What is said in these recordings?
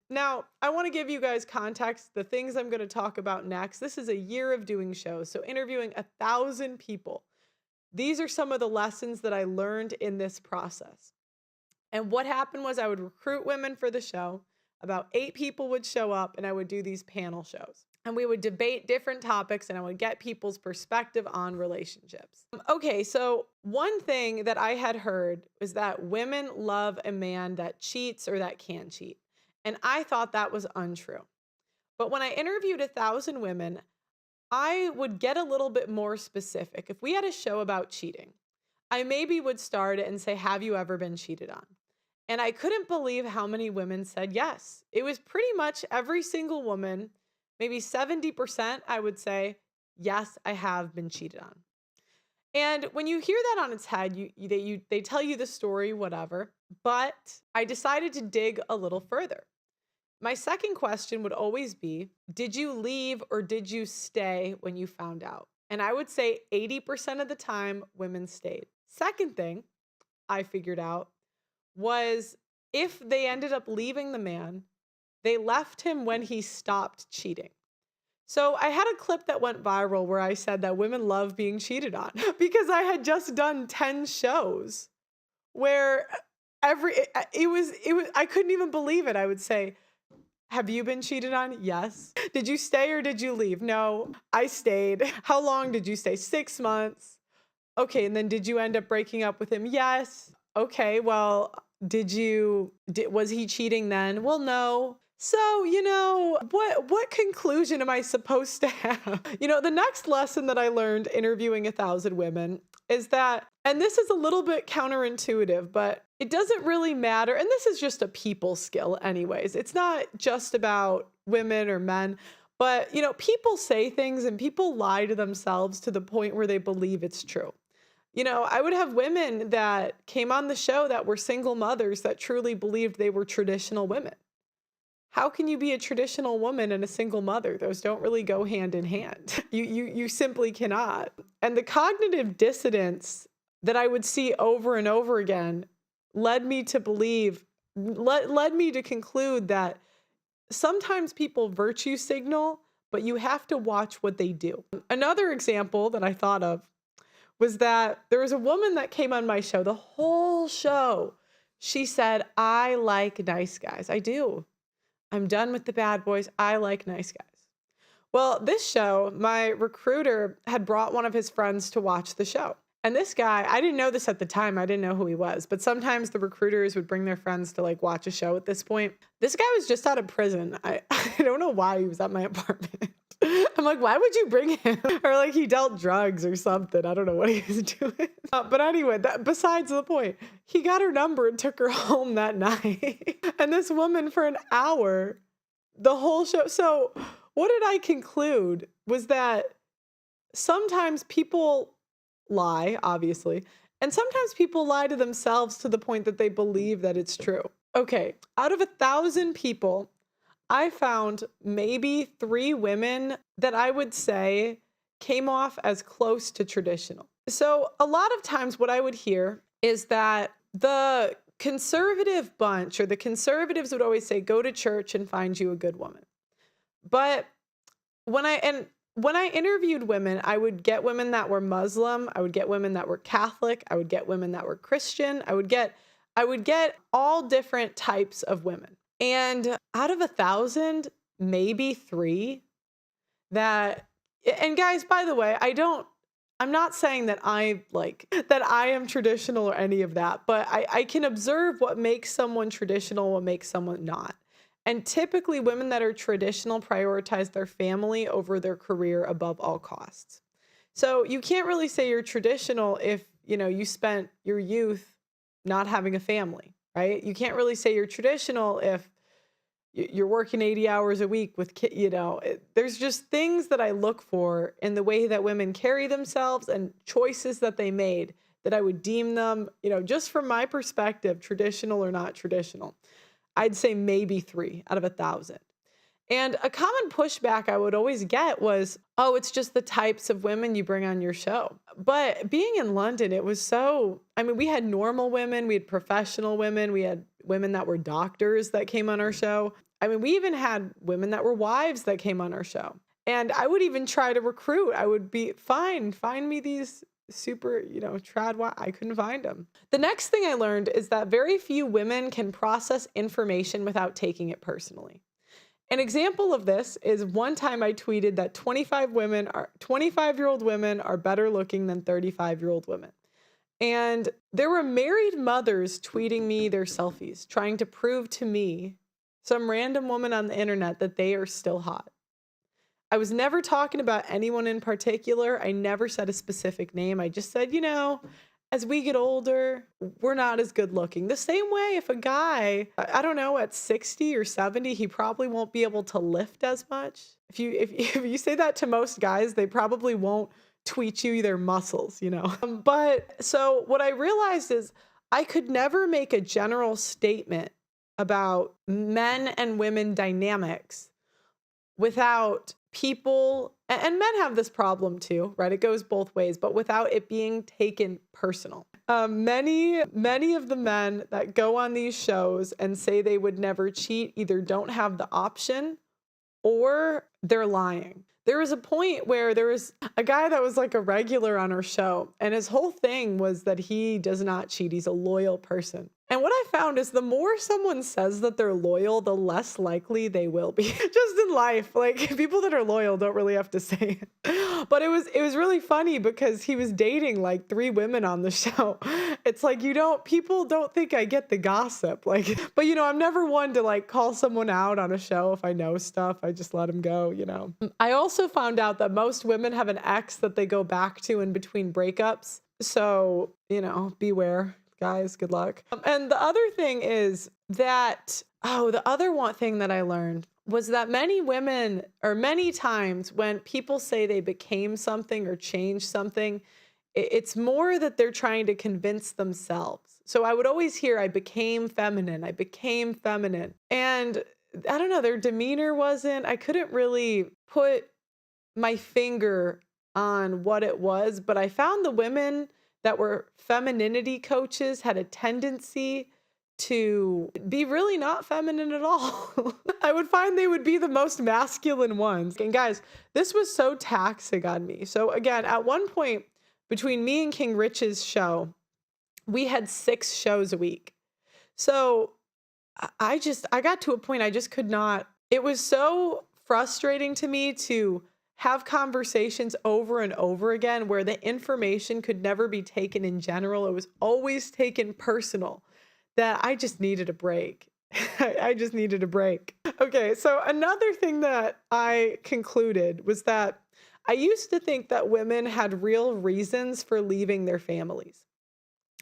Now, I want to give you guys context. The things I'm going to talk about next. This is a year of doing shows, so interviewing 1,000 people. These are some of the lessons that I learned in this process. And what happened was I would recruit women for the show. About 8 people would show up, and I would do these panel shows. And we would debate different topics, and I would get people's perspective on relationships. Okay, so one thing that I had heard was that women love a man that cheats or that can cheat. And I thought that was untrue. But when I interviewed 1,000 women, I would get a little bit more specific. If we had a show about cheating, I maybe would start it and say, have you ever been cheated on? And I couldn't believe how many women said yes. It was pretty much every single woman, maybe 70%, I would say, yes, I have been cheated on. And when you hear that on its head, they tell you the story, whatever. But I decided to dig a little further. My second question would always be, did you leave or did you stay when you found out? And I would say 80% of the time, women stayed. Second thing I figured out was if they ended up leaving the man, they left him when he stopped cheating. So I had a clip that went viral where I said that women love being cheated on because I had just done 10 shows where I couldn't even believe it. I would say, have you been cheated on? Yes. Did you stay or did you leave? No, I stayed. How long did you stay? 6 months. Okay, and then did you end up breaking up with him? Yes. Okay, well, was he cheating then? Well, no. So, what conclusion am I supposed to have? The next lesson that I learned interviewing 1,000 women is that, and this is a little bit counterintuitive, but it doesn't really matter. And this is just a people skill anyways. It's not just about women or men, but people say things and people lie to themselves to the point where they believe it's true. I would have women that came on the show that were single mothers that truly believed they were traditional women. How can you be a traditional woman and a single mother? Those don't really go hand in hand. You simply cannot. And the cognitive dissonance that I would see over and over again led me to conclude that sometimes people virtue signal, but you have to watch what they do. Another example that I thought of was that there was a woman that came on my show, the whole show. She said, I like nice guys. I do. I'm done with the bad boys. I like nice guys. Well, this show, my recruiter had brought one of his friends to watch the show. And this guy, I didn't know this at the time. I didn't know who he was. But sometimes the recruiters would bring their friends to watch a show at this point. This guy was just out of prison. I don't know why he was at my apartment. I'm like, why would you bring him? Or he dealt drugs or something. I don't know what he was doing. But anyway, besides the point, he got her number and took her home that night. And this woman for an hour, the whole show. So what did I conclude was that sometimes people lie, obviously, and sometimes people lie to themselves to the point that they believe that it's true. Okay, out of 1,000 people, I found maybe 3 women that I would say came off as close to traditional. So a lot of times what I would hear is that the conservative bunch or the conservatives would always say, go to church and find you a good woman. But when I interviewed women, I would get women that were Muslim, I would get women that were Catholic, I would get women that were Christian, I would get all different types of women. And out of 1,000, maybe 3 that, and guys, by the way, I'm not saying that I am traditional or any of that, but I can observe what makes someone traditional, what makes someone not. And typically women that are traditional prioritize their family over their career above all costs. So you can't really say you're traditional if, you spent your youth not having a family, right? You can't really say you're traditional if you're working 80 hours a week with kids, there's just things that I look for in the way that women carry themselves and choices that they made that I would deem them, just from my perspective, traditional or not traditional. I'd say maybe 3 out of 1,000. And a common pushback I would always get was, oh, it's just the types of women you bring on your show. But being in London, it was we had normal women, we had professional women, we had women that were doctors that came on our show. I mean, we even had women that were wives that came on our show. And I would even try to recruit. I would be, fine, find me these super, trad wives. I couldn't find them. The next thing I learned is that very few women can process information without taking it personally. An example of this is one time I tweeted that 25-year-old women are better looking than 35-year-old women. And there were married mothers tweeting me their selfies, trying to prove to me, some random woman on the internet, that they are still hot. I was never talking about anyone in particular. I never said a specific name. I just said, as we get older, we're not as good looking. The same way if a guy, I don't know, at 60 or 70, he probably won't be able to lift as much. If you say that to most guys, they probably won't tweet you their muscles, But so what I realized is I could never make a general statement about men and women dynamics without people, and men have this problem too, right? It goes both ways, but without it being taken personal. Many of the men that go on these shows and say they would never cheat either don't have the option or they're lying. There was a point where there was a guy that was like a regular on our show, and his whole thing was that he does not cheat. He's a loyal person. And what I found is the more someone says that they're loyal, the less likely they will be. Just in life, like people that are loyal don't really have to say it. But it was really funny because he was dating like 3 women on the show. It's like, people don't think I get the gossip. But I'm never one to like call someone out on a show if I know stuff. I just let them go, I also found out that most women have an ex that they go back to in between breakups. So, beware. Guys, good luck. And the other thing is that, the other one thing that I learned was that many women, or many times when people say they became something or changed something, it's more that they're trying to convince themselves. So I would always hear, I became feminine. And I don't know, their demeanor I couldn't really put my finger on what it was, but I found the women that were femininity coaches had a tendency to be really not feminine at all. I would find they would be the most masculine ones. And guys, this was so taxing on me. So again, at one point between me and King Rich's show, we had 6 shows a week. So I got to a point I just could not. It was so frustrating to me to have conversations over and over again where the information could never be taken in general. It was always taken personal, that I just needed a break. I just needed a break. Okay, so another thing that I concluded was that I used to think that women had real reasons for leaving their families.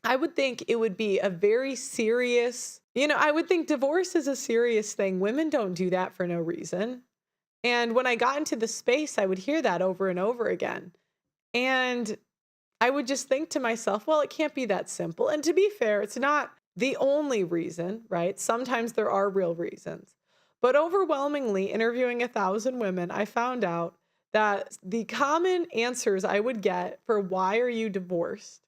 I would think it would be a very serious, I would think divorce is a serious thing. Women don't do that for no reason. And when I got into the space, I would hear that over and over again. And I would just think to myself, well, it can't be that simple. And to be fair, it's not the only reason, right? Sometimes there are real reasons. But overwhelmingly, interviewing 1,000 women, I found out that the common answers I would get for why are you divorced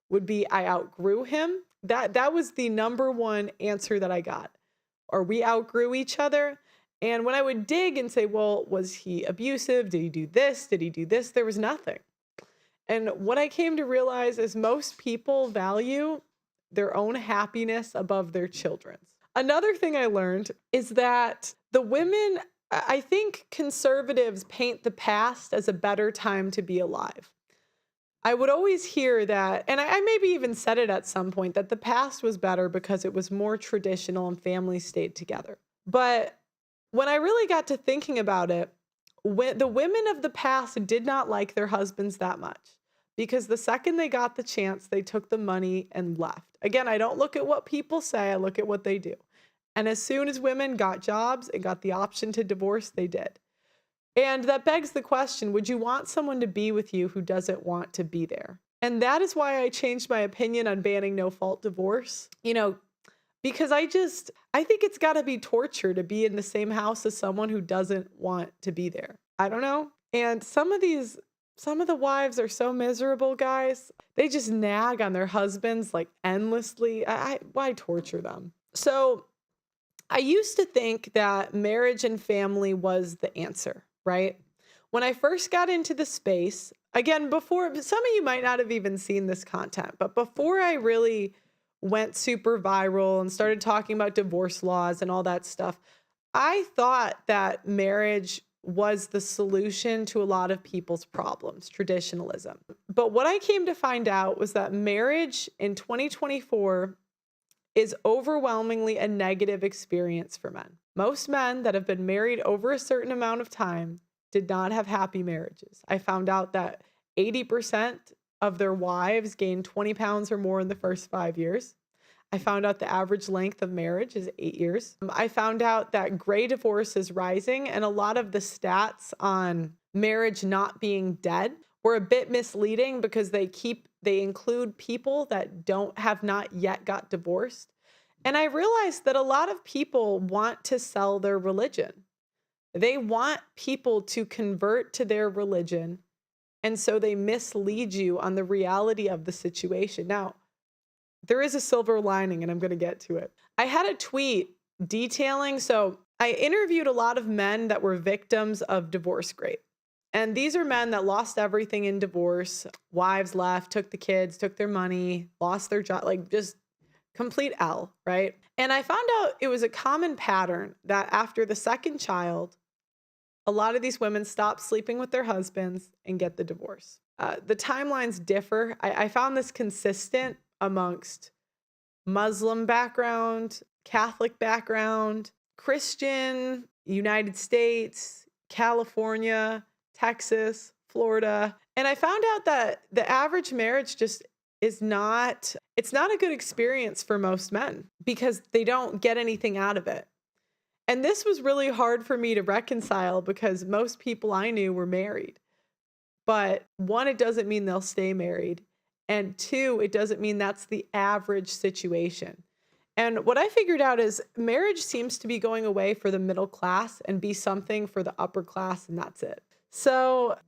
would be, I outgrew him. That was the number one answer that I got. Or we outgrew each other. And when I would dig and say, well, was he abusive? Did he do this? Did he do this? There was nothing. And what I came to realize is most people value their own happiness above their children's. Another thing I learned is that the women, I think conservatives paint the past as a better time to be alive. I would always hear that, and I maybe even said it at some point, that the past was better because it was more traditional and families stayed together. But when I really got to thinking about it, the women of the past did not like their husbands that much because the second they got the chance, they took the money and left. Again, I don't look at what people say, I look at what they do. And as soon as women got jobs and got the option to divorce, they did. And that begs the question, would you want someone to be with you who doesn't want to be there? And that is why I changed my opinion on banning no-fault divorce. Because I think it's got to be torture to be in the same house as someone who doesn't want to be there. I don't know. And some of the wives are so miserable, guys. They just nag on their husbands like endlessly. Why torture them? So I used to think that marriage and family was the answer, right? When I first got into the space, again, before some of you might not have even seen this content, but before I really went super viral and started talking about divorce laws and all that stuff, I thought that marriage was the solution to a lot of people's problems, traditionalism. But what I came to find out was that marriage in 2024 is overwhelmingly a negative experience for men. Most men that have been married over a certain amount of time did not have happy marriages. I found out that 80% of their wives gained 20 pounds or more in the first 5 years. I found out the average length of marriage is 8 years. I found out that gray divorce is rising, and a lot of the stats on marriage not being dead were a bit misleading because they include people that don't have not yet got divorced. And I realized that a lot of people want to sell their religion. They want people to convert to their religion, and so they mislead you on the reality of the situation. Now, there is a silver lining, and I'm going to get to it. I had a tweet detailing, so I interviewed a lot of men that were victims of divorce rape. And these are men that lost everything in divorce. Wives left, took the kids, took their money, lost their job, like just complete L, right? And I found out it was a common pattern that after the second child, a lot of these women stop sleeping with their husbands and get the divorce. The timelines differ. I found this consistent amongst Muslim background, Catholic background, Christian, United States, California, Texas, Florida. And I found out that the average marriage just it's not a good experience for most men because they don't get anything out of it. And this was really hard for me to reconcile because most people I knew were married. But one, it doesn't mean they'll stay married. And two, it doesn't mean that's the average situation. And what I figured out is marriage seems to be going away for the middle class and be something for the upper class, and that's it. So,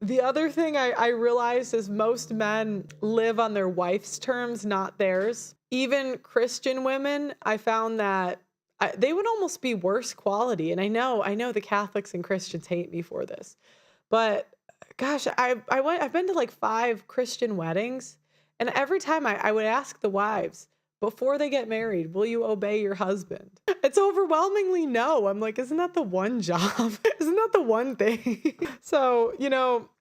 the other thing I realized is most men live on their wife's terms, not theirs. Even Christian women, I found that they would almost be worse quality. And I know the Catholics and Christians hate me for this, but gosh, I've been to like 5 Christian weddings, and every time I would ask the wives before they get married, will you obey your husband? It's overwhelmingly no. I'm like, isn't that the one job? Isn't that the one thing? So,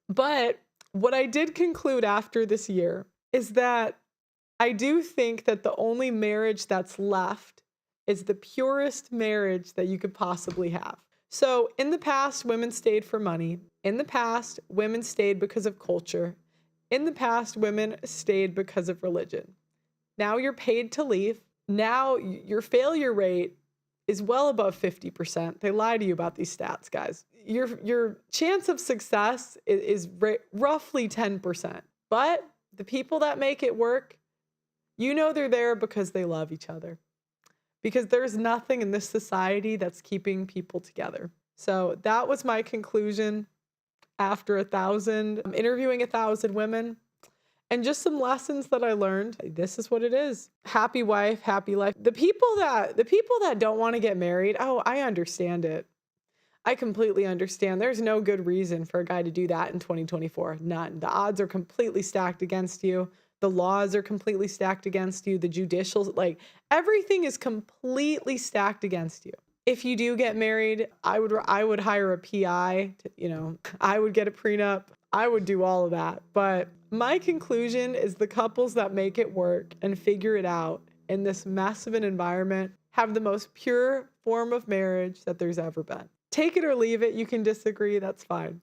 but what I did conclude after this year is that I do think that the only marriage that's left is the purest marriage that you could possibly have. So in the past, women stayed for money. In the past, women stayed because of culture. In the past, women stayed because of religion. Now you're paid to leave. Now your failure rate is well above 50%. They lie to you about these stats, guys. Your chance of success is roughly 10%. But the people that make it work, they're there because they love each other. Because there's nothing in this society that's keeping people together. So that was my conclusion after interviewing 1,000 women. And just some lessons that I learned. This is what it is. Happy wife, happy life. The people that don't want to get married, oh, I understand it. I completely understand. There's no good reason for a guy to do that in 2024. None. The odds are completely stacked against you. The laws are completely stacked against you. The judicial, everything is completely stacked against you. If you do get married, I would hire a PI. I would get a prenup. I would do all of that. But my conclusion is the couples that make it work and figure it out in this mess of an environment have the most pure form of marriage that there's ever been. Take it or leave it. You can disagree. That's fine.